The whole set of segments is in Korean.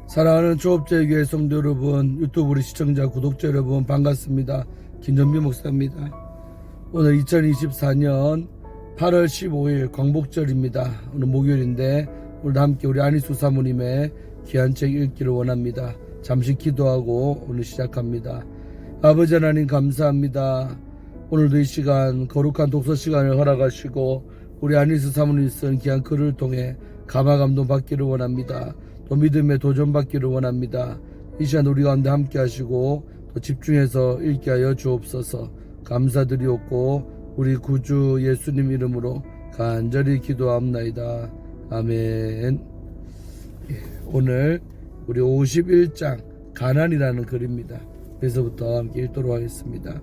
사랑하는 초업자의 교회 성도 여러분, 유튜브 우리 시청자 구독자 여러분 반갑습니다. 김전비 목사입니다. 오늘 2024년 8월 15일 광복절입니다. 오늘 목요일인데 오늘도 함께 우리 안희수 사모님의 귀한 책 읽기를 원합니다. 잠시 기도하고 오늘 시작합니다. 아버지 하나님 감사합니다. 오늘도 이 시간 거룩한 독서 시간을 허락하시고 우리 안희수 사모님이 쓴 귀한 글을 통해 감화 감동 받기를 원합니다. 또 믿음에 도전받기를 원합니다. 이 시간 우리 가운데 함께 하시고 또 집중해서 읽게 하여 주옵소서. 감사드리옵고 우리 구주 예수님 이름으로 간절히 기도합나이다. 아멘. 오늘 우리 51장 가난이라는 글입니다. 그래서부터 함께 읽도록 하겠습니다.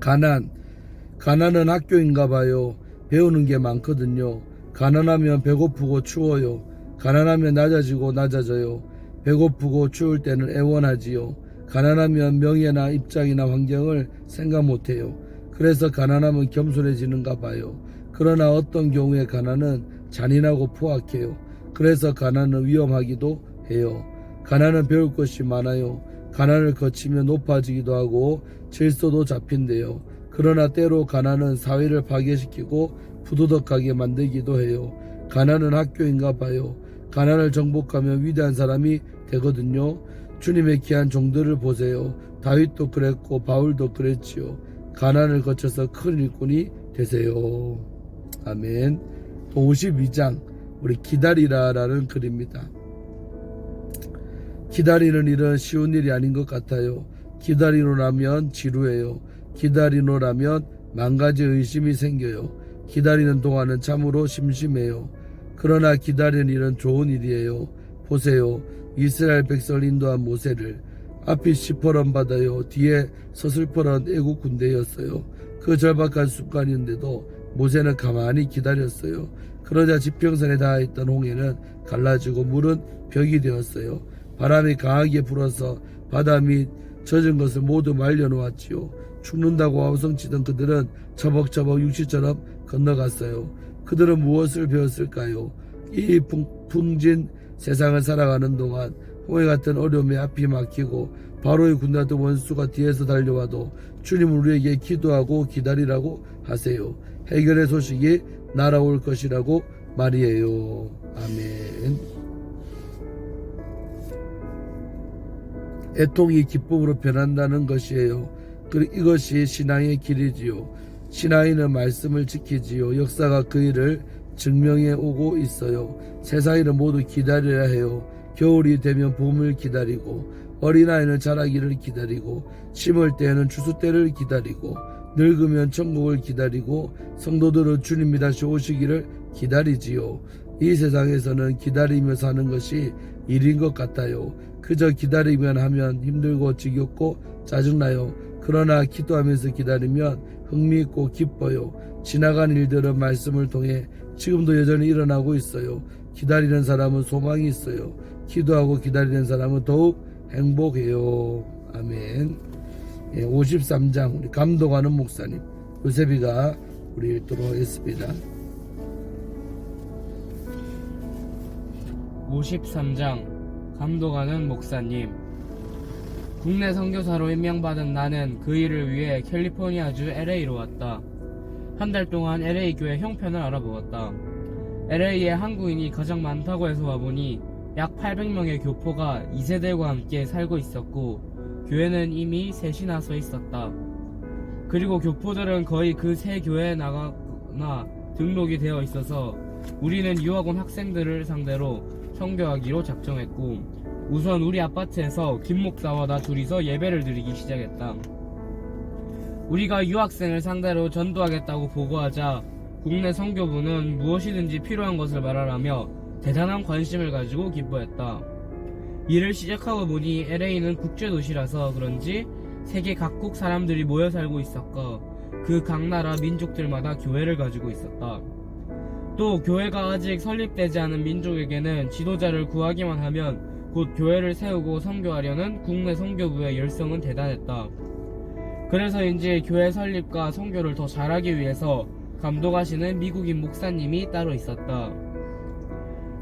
가난은 학교인가 봐요. 배우는 게 많거든요. 가난하면 배고프고 추워요. 가난하면 낮아지고 낮아져요. 배고프고 추울 때는 애원하지요. 가난하면 명예나 입장이나 환경을 생각 못해요. 그래서 가난하면 겸손해지는가 봐요. 그러나 어떤 경우에 가난은 잔인하고 포악해요. 그래서 가난은 위험하기도 해요. 가난은 배울 것이 많아요. 가난을 거치면 높아지기도 하고 질서도 잡힌대요. 그러나 때로 가난은 사회를 파괴시키고 부도덕하게 만들기도 해요. 가난은 학교인가 봐요. 가난을 정복하면 위대한 사람이 되거든요. 주님의 귀한 종들을 보세요. 다윗도 그랬고 바울도 그랬지요. 가난을 거쳐서 큰 일꾼이 되세요. 아멘. 52장 우리 기다리라라는 글입니다. 기다리는 일은 쉬운 일이 아닌 것 같아요. 기다리노라면 지루해요. 기다리노라면 만가지 의심이 생겨요. 기다리는 동안은 참으로 심심해요. 그러나 기다리는 일은 좋은 일이에요. 보세요. 이스라엘 백성을 인도한 모세를 앞이 시퍼런 바다요 뒤에 서슬퍼런 애국 군대였어요. 그 절박한 순간인데도 모세는 가만히 기다렸어요. 그러자 지평선에 닿아있던 홍해는 갈라지고 물은 벽이 되었어요. 바람이 강하게 불어서 바다 및 젖은 것을 모두 말려놓았지요. 죽는다고 아우성치던 그들은 처벅처벅 육지처럼 건너갔어요. 그들은 무엇을 배웠을까요? 이 풍진 세상을 살아가는 동안 홍해 같은 어려움에 앞이 막히고 바로의 군대 같은 원수가 뒤에서 달려와도 주님은 우리에게 기도하고 기다리라고 하세요. 해결의 소식이 날아올 것이라고 말이에요. 아멘. 애통이 기쁨으로 변한다는 것이에요. 이것이 신앙의 길이지요. 신앙인은 말씀을 지키지요. 역사가 그 일을 증명해 오고 있어요. 세상에는 모두 기다려야 해요. 겨울이 되면 봄을 기다리고 어린아이는 자라기를 기다리고 심을 때에는 추수 때를 기다리고 늙으면 천국을 기다리고 성도들은 주님이 다시 오시기를 기다리지요. 이 세상에서는 기다리며 사는 것이 일인 것 같아요. 그저 기다리면 하면 힘들고 지겹고 짜증나요. 그러나 기도하면서 기다리면 흥미있고 기뻐요. 지나간 일들은 말씀을 통해 지금도 여전히 일어나고 있어요. 기다리는 사람은 소망이 있어요. 기도하고 기다리는 사람은 더욱 행복해요. 아멘. 53장 우리 감동하는 목사님 요셉이가 우리 읽도록 하겠습니다. 53장 감동하는 목사님. 국내 선교사로 임명받은 나는 그 일을 위해 캘리포니아주 LA로 왔다. 한 달 동안 LA 교회 형편을 알아보았다. LA에 한국인이 가장 많다고 해서 와보니 약 800명의 교포가 2세대와 함께 살고 있었고 교회는 이미 셋이나 서 있었다. 그리고 교포들은 거의 그 세 교회에 나가거나 등록이 되어 있어서 우리는 유학원 학생들을 상대로 선교하기로 작정했고 우선 우리 아파트에서 김 목사와 나 둘이서 예배를 드리기 시작했다. 우리가 유학생을 상대로 전도하겠다고 보고하자 국내 선교부는 무엇이든지 필요한 것을 말하라며 대단한 관심을 가지고 기뻐했다. 일을 시작하고 보니 LA는 국제도시라서 그런지 세계 각국 사람들이 모여 살고 있었고 그 각 나라 민족들마다 교회를 가지고 있었다. 또 교회가 아직 설립되지 않은 민족에게는 지도자를 구하기만 하면 곧 교회를 세우고 선교하려는 국내 선교부의 열성은 대단했다. 그래서인지 교회 설립과 선교를 더 잘하기 위해서 감독하시는 미국인 목사님이 따로 있었다.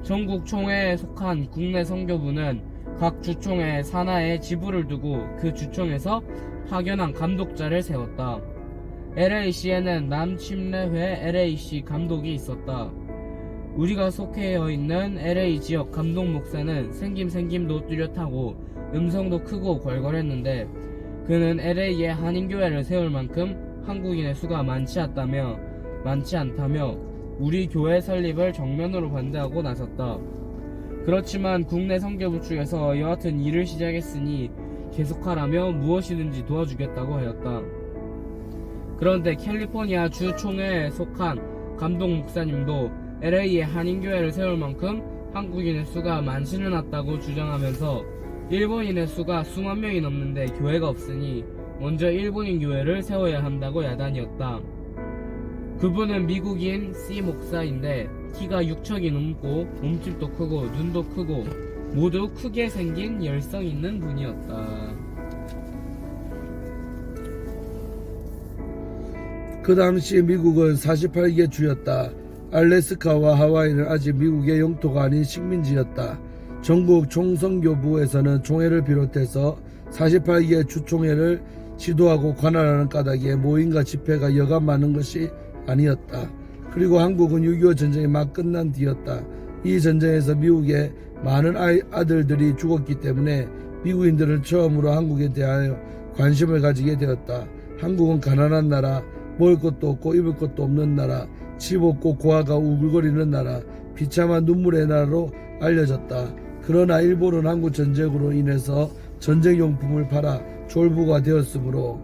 전국 총회에 속한 국내 선교부는 각 주총회 산하에 지부를 두고 그 주총에서 파견한 감독자를 세웠다. LA시에는 남침례회 LA시 감독이 있었다. 우리가 속해 있는 LA 지역 감독 목사는 생김도 뚜렷하고 음성도 크고 걸걸했는데 그는 LA에 한인교회를 세울 만큼 한국인의 수가 많지 않다며 우리 교회 설립을 정면으로 반대하고 나섰다. 그렇지만 국내 선교부 측에서 여하튼 일을 시작했으니 계속하라며 무엇이든지 도와주겠다고 하였다. 그런데 캘리포니아 주 총회에 속한 감독 목사님도 LA에 한인교회를 세울 만큼 한국인의 수가 많지는 않다고 주장하면서 일본인의 수가 수만 명이 넘는데 교회가 없으니 먼저 일본인 교회를 세워야 한다고 야단이었다. 그분은 미국인 C 목사인데 키가 6척이 넘고 몸집도 크고 눈도 크고 모두 크게 생긴 열성 있는 분이었다. 그 당시 미국은 48개 주였다. 알래스카와 하와이는 아직 미국의 영토가 아닌 식민지였다. 전국 총선교부에서는 총회를 비롯해서 48개 주총회를 지도하고 관할하는 까닭에 모임과 집회가 여간 많은 것이 아니었다. 그리고 한국은 6.25 전쟁이 막 끝난 뒤였다. 이 전쟁에서 미국의 많은 아들들이 죽었기 때문에 미국인들은 처음으로 한국에 대하여 관심을 가지게 되었다. 한국은 가난한 나라, 먹을 것도 없고 입을 것도 없는 나라, 집 없고 고아가 우글거리는 나라, 비참한 눈물의 나라로 알려졌다. 그러나 일본은 한국 전쟁으로 인해서 전쟁용품을 팔아 졸부가 되었으므로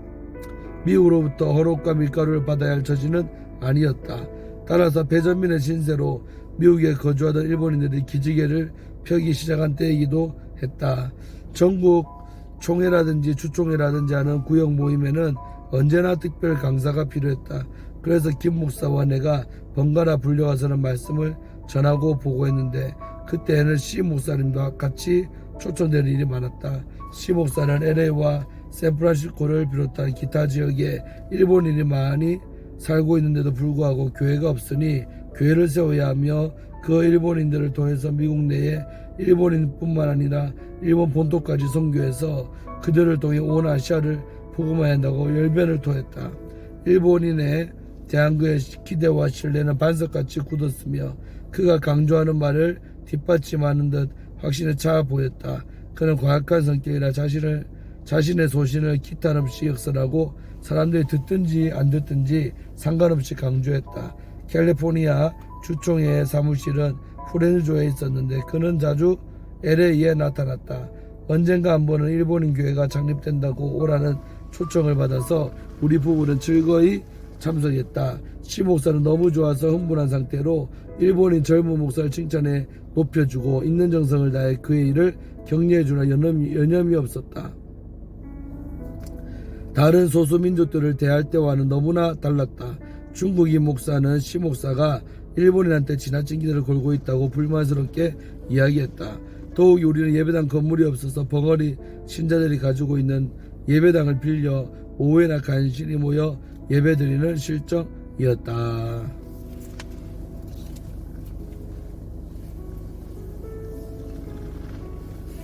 미국으로부터 헌옷과 밀가루를 받아야 할 처지는 아니었다. 따라서 배전민의 신세로 미국에 거주하던 일본인들이 기지개를 펴기 시작한 때이기도 했다. 전국 총회라든지 주총회라든지 하는 구역 모임에는 언제나 특별 강사가 필요했다. 그래서 김 목사와 내가 번갈아 불려가서는 말씀을 전하고 보고했는데 그때에는 C 목사님과 같이 초청되는 일이 많았다. C 목사는 LA와 샌프란시스코를 비롯한 기타 지역에 일본인이 많이 살고 있는데도 불구하고 교회가 없으니 교회를 세워야 하며 그 일본인들을 통해서 미국 내에 일본인뿐만 아니라 일본 본토까지 선교해서 그들을 통해 온 아시아를 복음화해야 한다고 열변을 토했다. 일본인에 대한 그의 기대와 신뢰는 반석같이 굳었으며 그가 강조하는 말을 뒷받침하는 듯 확신에 차 보였다. 그는 과학한 성격이라 자신의 소신을 기탄없이 역설하고 사람들이 듣든지 안 듣든지 상관없이 강조했다. 캘리포니아 주총회의 사무실은 프렌즈조에 있었는데 그는 자주 LA에 나타났다. 언젠가 한 번은 일본인 교회가 창립된다고 오라는 초청을 받아서 우리 부부는 즐거이 참석했다. 시 목사는 너무 좋아서 흥분한 상태로 일본인 젊은 목사를 칭찬해 높여주고 있는 정성을 다해 그의 일을 격려해주나 여념이 없었다. 다른 소수민족들을 대할 때와는 너무나 달랐다. 중국인 목사는 시 목사가 일본인한테 지나친 기대를 걸고 있다고 불만스럽게 이야기했다. 더욱 우리는 예배당 건물이 없어서 벙어리 신자들이 가지고 있는 예배당을 빌려 오후에나 간신히 모여 예배드리는 실정이었다.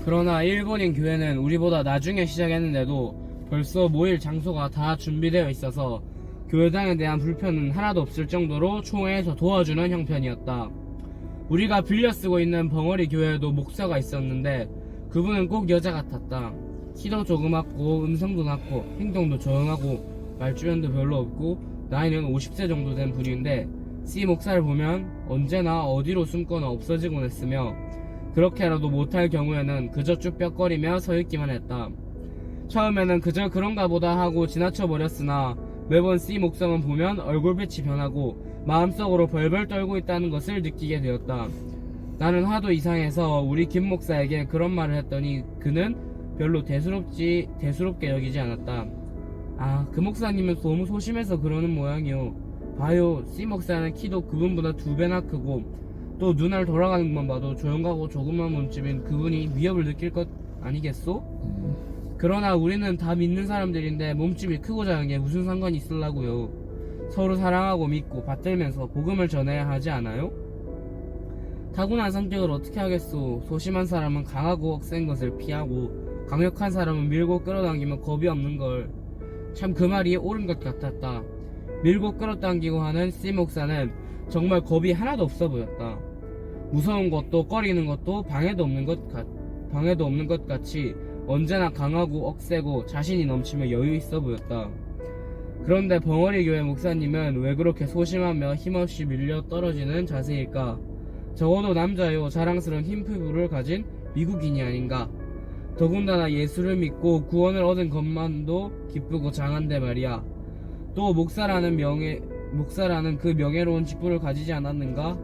그러나 일본인 교회는 우리보다 나중에 시작했는데도 벌써 모일 장소가 다 준비되어 있어서 교회당에 대한 불편은 하나도 없을 정도로 총회에서 도와주는 형편이었다. 우리가 빌려 쓰고 있는 벙어리 교회에도 목사가 있었는데 그분은 꼭 여자 같았다. 키도 조그맣고 음성도 낮고 행동도 조용하고 말주변도 별로 없고 나이는 50세 정도 된 분인데 C 목사를 보면 언제나 어디로 숨거나 없어지곤 했으며 그렇게라도 못할 경우에는 그저 쭉 뼈거리며 서 있기만 했다. 처음에는 그저 그런가 보다 하고 지나쳐 버렸으나 매번 C 목사만 보면 얼굴빛이 변하고 마음속으로 벌벌 떨고 있다는 것을 느끼게 되었다. 나는 하도 이상해서 우리 김 목사에게 그런 말을 했더니 그는 별로 대수롭게 여기지 않았다. 아, 그 목사님은 너무 소심해서 그러는 모양이요. 봐요, C 목사는 키도 그분보다 2배나 크고 또 눈알 돌아가는 것만 봐도 조용하고 조그만 몸집인 그분이 위협을 느낄 것 아니겠소? 그러나 우리는 다 믿는 사람들인데 몸집이 크고 작은 게 무슨 상관이 있으려고요. 서로 사랑하고 믿고 받들면서 복음을 전해야 하지 않아요? 타고난 성격을 어떻게 하겠소. 소심한 사람은 강하고 억센 것을 피하고 강력한 사람은 밀고 끌어당기면 겁이 없는걸. 참 그 말이 옳은 것 같았다. 밀고 끌어당기고 하는 C 목사는 정말 겁이 하나도 없어 보였다. 무서운 것도 꺼리는 것도 방해도 없는 것 같이 언제나 강하고 억세고 자신이 넘치며 여유 있어 보였다. 그런데 벙어리 교회 목사님은 왜 그렇게 소심하며 힘없이 밀려 떨어지는 자세일까? 적어도 남자요 자랑스러운 흰 피부를 가진 미국인이 아닌가? 더군다나 예수를 믿고 구원을 얻은 것만도 기쁘고 장한데 말이야. 또 목사라는 그 명예로운 직분을 가지지 않았는가?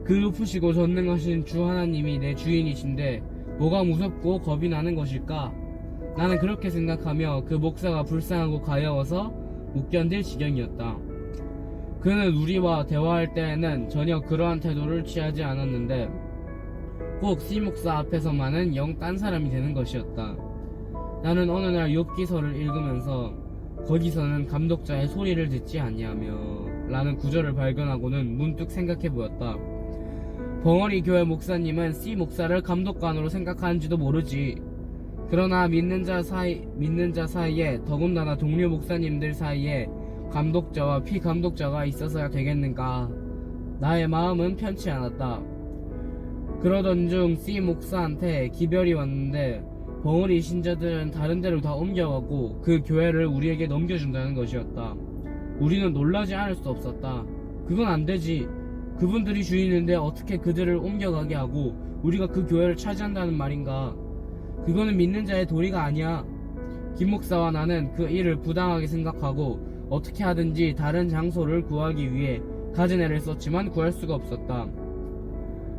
그 높으시고 전능하신 주 하나님이 내 주인이신데 뭐가 무섭고 겁이 나는 것일까? 나는 그렇게 생각하며 그 목사가 불쌍하고 가여워서 못 견딜 지경이었다. 그는 우리와 대화할 때에는 전혀 그러한 태도를 취하지 않았는데 꼭 C 목사 앞에서만은 영 딴 사람이 되는 것이었다. 나는 어느 날 욥기서를 읽으면서 거기서는 감독자의 소리를 듣지 아니하며 라는 구절을 발견하고는 문득 생각해 보였다. 벙어리 교회 목사님은 C 목사를 감독관으로 생각하는지도 모르지. 그러나 믿는 자 사이에 더군다나 동료 목사님들 사이에 감독자와 피감독자가 있어서야 되겠는가. 나의 마음은 편치 않았다. 그러던 중 C 목사한테 기별이 왔는데 벙어리 신자들은 다른 데로 다 옮겨가고 그 교회를 우리에게 넘겨준다는 것이었다. 우리는 놀라지 않을 수 없었다. 그건 안 되지. 그분들이 주인인데 어떻게 그들을 옮겨가게 하고 우리가 그 교회를 차지한다는 말인가. 그거는 믿는 자의 도리가 아니야. 김 목사와 나는 그 일을 부당하게 생각하고 어떻게 하든지 다른 장소를 구하기 위해 가진 애를 썼지만 구할 수가 없었다.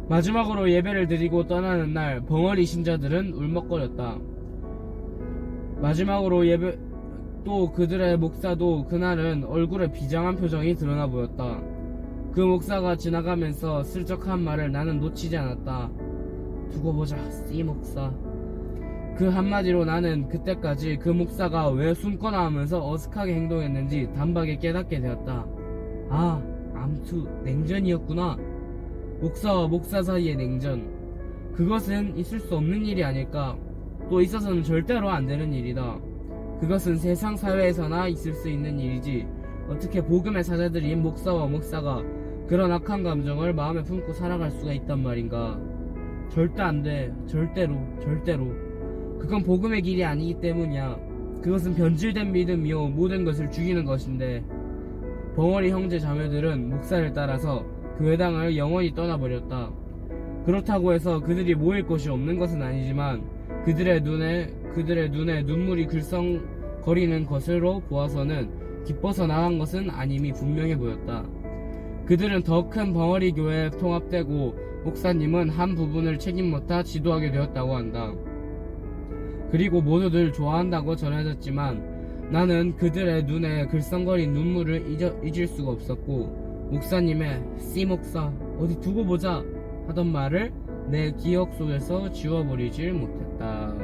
마지막으로 예배를 드리고 떠나는 날 벙어리 신자들은 울먹거렸다. 또 그들의 목사도 그날은 얼굴에 비장한 표정이 드러나 보였다. 그 목사가 지나가면서 슬쩍 한 말을 나는 놓치지 않았다. 두고 보자, C 목사. 그 한마디로 나는 그때까지 그 목사가 왜 숨거나 하면서 어색하게 행동했는지 단박에 깨닫게 되었다. 아, 암투 냉전이었구나. 목사와 목사 사이의 냉전. 그것은 있을 수 없는 일이 아닐까. 또 있어서는 절대로 안 되는 일이다. 그것은 세상 사회에서나 있을 수 있는 일이지. 어떻게 복음의 사자들인 목사와 목사가 그런 악한 감정을 마음에 품고 살아갈 수가 있단 말인가. 절대 안 돼. 절대로. 그건 복음의 길이 아니기 때문이야. 그것은 변질된 믿음이요 모든 것을 죽이는 것인데. 벙어리 형제 자매들은 목사를 따라서 교회당을 영원히 떠나버렸다. 그렇다고 해서 그들이 모일 곳이 없는 것은 아니지만 그들의 눈에 눈물이 글썽거리는 것으로 보아서는 기뻐서 나간 것은 아님이 분명해 보였다. 그들은 더 큰 벙어리 교회에 통합되고 목사님은 한 부분을 책임 맡아 지도하게 되었다고 한다. 그리고 모두들 좋아한다고 전해졌지만 나는 그들의 눈에 글썽거린 눈물을 잊을 수가 없었고 목사님의 C 목사 어디 두고 보자 하던 말을 내 기억 속에서 지워버리질 못했다.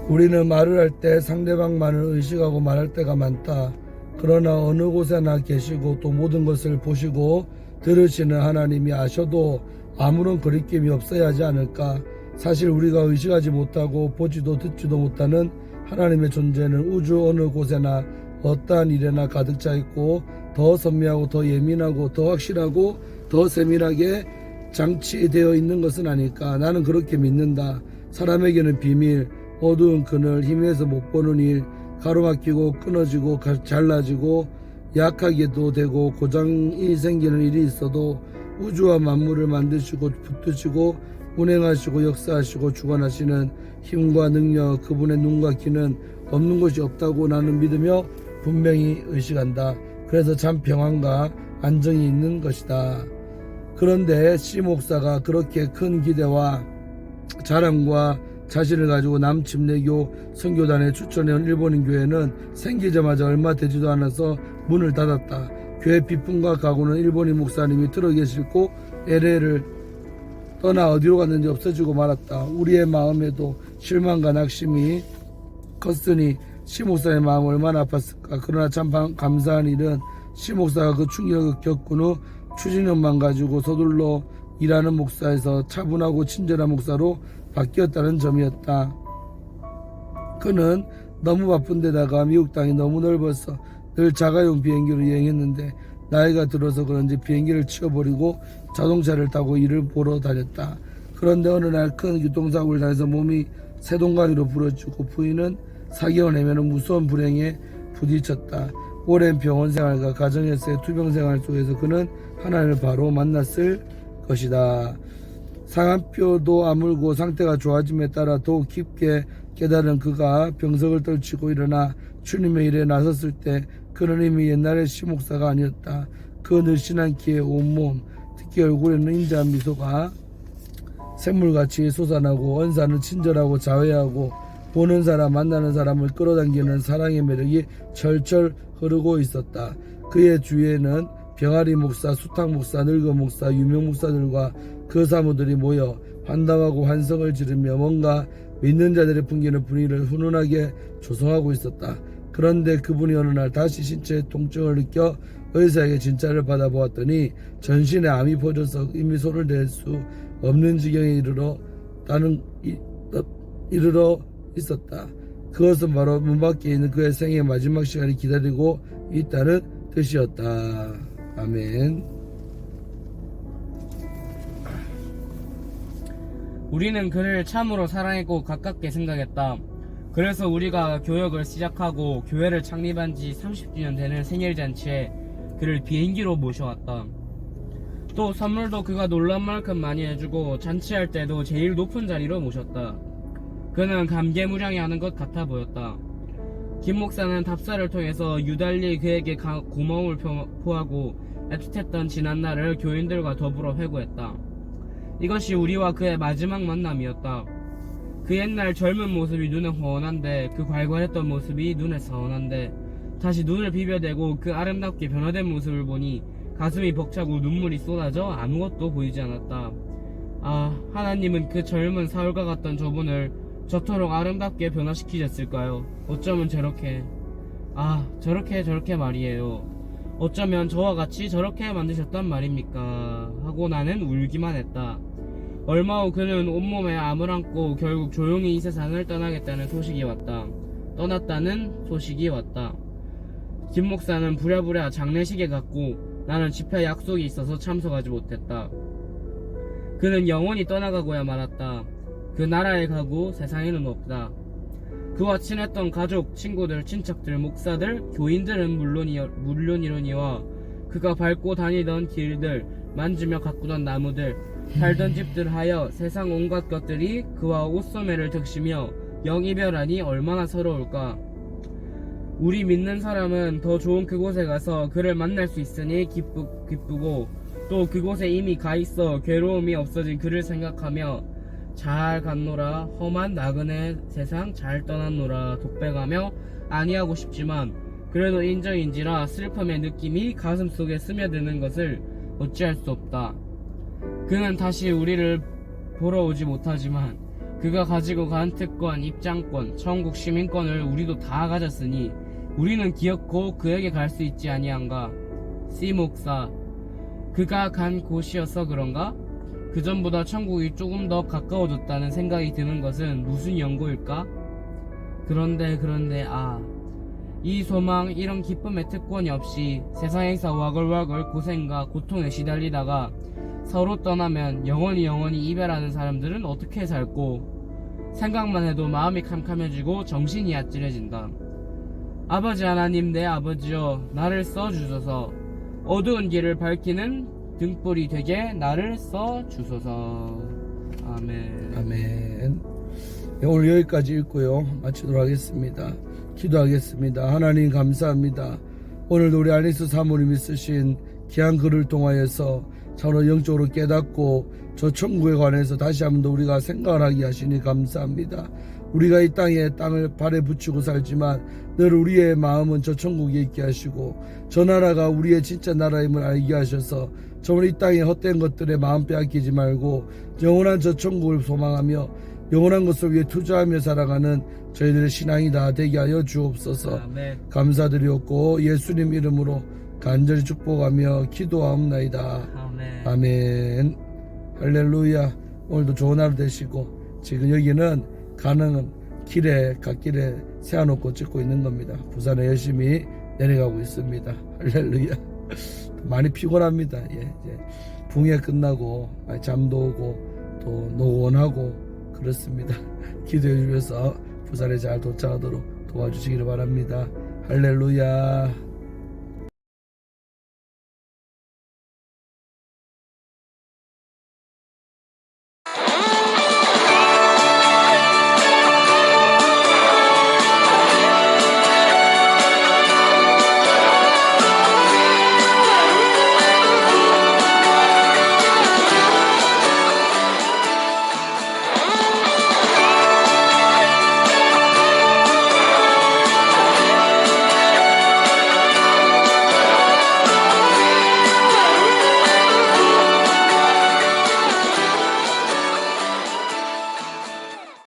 우리는 말을 할 때 상대방만을 의식하고 말할 때가 많다. 그러나 어느 곳에나 계시고 또 모든 것을 보시고 들으시는 하나님이 아셔도 아무런 거리낌이 없어야 하지 않을까. 사실 우리가 의식하지 못하고 보지도 듣지도 못하는 하나님의 존재는 우주 어느 곳에나 어떠한 일에나 가득 차 있고 더 선명하고 더 예민하고 더 확실하고 더 세밀하게 장치되어 있는 것은 아닐까. 나는 그렇게 믿는다. 사람에게는 비밀, 어두운 그늘, 힘에서 못 보는 일, 가로막히고 끊어지고 잘라지고 약하게도 되고 고장이 생기는 일이 있어도 우주와 만물을 만드시고 붙드시고 운행하시고 역사하시고 주관하시는 힘과 능력, 그분의 눈과 귀는 없는 것이 없다고 나는 믿으며 분명히 의식한다. 그래서 참 평안과 안정이 있는 것이다. 그런데 C 목사가 그렇게 큰 기대와 자랑과 자신을 가지고 남침례교 선교단에 추천해온 일본인 교회는 생기자마자 얼마 되지도 않아서 문을 닫았다. 교회 비품과 가구는 일본인 목사님이 트럭에 싣고 LA를 떠나 어디로 갔는지 없어지고 말았다. 우리의 마음에도 실망과 낙심이 컸으니 시 목사의 마음 얼마나 아팠을까. 그러나 참 감사한 일은 시 목사가 그 충격을 겪은 후 추진력만 가지고 서둘러 일하는 목사에서 차분하고 친절한 목사로 바뀌었다는 점이었다. 그는 너무 바쁜 데다가 미국 땅이 너무 넓어서 늘 자가용 비행기로 여행했는데 나이가 들어서 그런지 비행기를 치워버리고 자동차를 타고 일을 보러 다녔다. 그런데 어느 날 큰 교통사고를 당해서 몸이 세동강이로 부러지고 부인은 4개월 내면은 무서운 불행에 부딪혔다. 오랜 병원 생활과 가정에서의 투병 생활 속에서 그는 하나님을 바로 만났을 것이다. 상한뼈도 아물고 상태가 좋아짐에 따라 더욱 깊게 깨달은 그가 병석을 떨치고 일어나 주님의 일에 나섰을 때 그는 이미 옛날의 시목사가 아니었다. 그 늘씬한 키에 온몸, 특히 얼굴에는 인자한 미소가 샘물같이 솟아나고 언사는 친절하고 자회하고 보는 사람 만나는 사람을 끌어당기는 사랑의 매력이 철철 흐르고 있었다. 그의 주위에는 병아리 목사, 수탁 목사, 늙은 목사, 유명 목사들과 그 사모들이 모여 환담하고 환성을 지르며 뭔가 믿는 자들의 풍기는 분위기를 훈훈하게 조성하고 있었다. 그런데 그분이 어느 날 다시 신체 통증을 느껴 의사에게 진찰을 받아보았더니 전신에 암이 퍼져서 이미 손을 댈 수 없는 지경에 이르러 있었다. 그것은 바로 문 밖에 있는 그의 생의 마지막 시간이 기다리고 있다는 뜻이었다. 아멘. 우리는 그를 참으로 사랑했고 가깝게 생각했다. 그래서 우리가 교역을 시작하고 교회를 창립한 지 30주년 되는 생일잔치에 그를 비행기로 모셔왔다. 또 선물도 그가 놀란 만큼 많이 해주고 잔치할 때도 제일 높은 자리로 모셨다. 그는 감개무량해하는 것 같아 보였다. 김 목사는 답사를 통해서 유달리 그에게 고마움을 표하고 애틋했던 지난날을 교인들과 더불어 회고했다. 이것이 우리와 그의 마지막 만남이었다. 그 옛날 젊은 모습이 눈에 훤한데, 그 괄괄했던 모습이 눈에 서운한데, 다시 눈을 비벼대고 그 아름답게 변화된 모습을 보니 가슴이 벅차고 눈물이 쏟아져 아무것도 보이지 않았다. 아, 하나님은 그 젊은 사울과 같던 저분을 저토록 아름답게 변화시키셨을까요? 어쩌면 저렇게 말이에요. 어쩌면 저와 같이 저렇게 만드셨단 말입니까? 하고 나는 울기만 했다. 얼마 후 그는 온몸에 암을 안고 결국 조용히 이 세상을 떠나겠다는 소식이 왔다. 떠났다는 소식이 왔다. 김 목사는 부랴부랴 장례식에 갔고 나는 집회 약속이 있어서 참석하지 못했다. 그는 영원히 떠나가고야 말았다. 그 나라에 가고 세상에는 없다. 그와 친했던 가족, 친구들, 친척들, 목사들, 교인들은 물론이러니와 그가 밟고 다니던 길들, 만지며 가꾸던 나무들, 살던 집들 하여 세상 온갖 것들이 그와 옷소매를 득시며 영이별하니 얼마나 서러울까. 우리 믿는 사람은 더 좋은 그곳에 가서 그를 만날 수 있으니 기쁘고 또 그곳에 이미 가 있어 괴로움이 없어진 그를 생각하며 잘 갔노라, 험한 나그네 세상 잘 떠났노라 독백하며 아니하고 싶지만 그래도 인정인지라 슬픔의 느낌이 가슴속에 스며드는 것을 어찌할 수 없다. 그는 다시 우리를 보러 오지 못하지만 그가 가지고 간 특권, 입장권, 천국 시민권을 우리도 다 가졌으니 우리는 기어코 그에게 갈 수 있지 아니한가. C 목사, 그가 간 곳이어서 그런가? 그 전보다 천국이 조금 더 가까워졌다는 생각이 드는 것은 무슨 연고일까? 그런데 이 소망, 이런 기쁨의 특권이 없이 세상에서 와글와글 고생과 고통에 시달리다가 서로 떠나면 영원히 이별하는 사람들은 어떻게 살고, 생각만 해도 마음이 캄캄해지고 정신이 아찔해진다. 아버지 하나님, 내 아버지여, 나를 써주소서. 어두운 길을 밝히는 등불이 되게 나를 써주소서. 아멘. 아멘. 오늘 여기까지 읽고요, 마치도록 하겠습니다. 기도하겠습니다. 하나님 감사합니다. 오늘도 우리 알리스 사모님이 쓰신 귀한 글을 통하여서 참으로 영적으로 깨닫고 저 천국에 관해서 다시 한번 더 우리가 생각을 하게 하시니 감사합니다. 우리가 이 땅을 발에 붙이고 살지만 늘 우리의 마음은 저 천국에 있게 하시고 저 나라가 우리의 진짜 나라임을 알게 하셔서 정말 이 땅의 헛된 것들에 마음 빼앗기지 말고 영원한 저 천국을 소망하며 영원한 것을 위해 투자하며 살아가는 저희들의 신앙이 다 되게 하여 주옵소서. 아멘. 감사드리옵고 예수님 이름으로 간절히 축복하며 기도하옵나이다. 아멘. 아멘. 할렐루야. 오늘도 좋은 하루 되시고, 지금 여기는 가는 길에 갓길에 세워놓고 찍고 있는 겁니다. 부산에 열심히 내려가고 있습니다. 할렐루야. 많이 피곤합니다. 예, 이제 붕해 끝나고 많이 잠도 오고 또 노곤하고 그렇습니다. 기도해 주셔서 부산에 잘 도착하도록 도와주시기를 바랍니다. 할렐루야.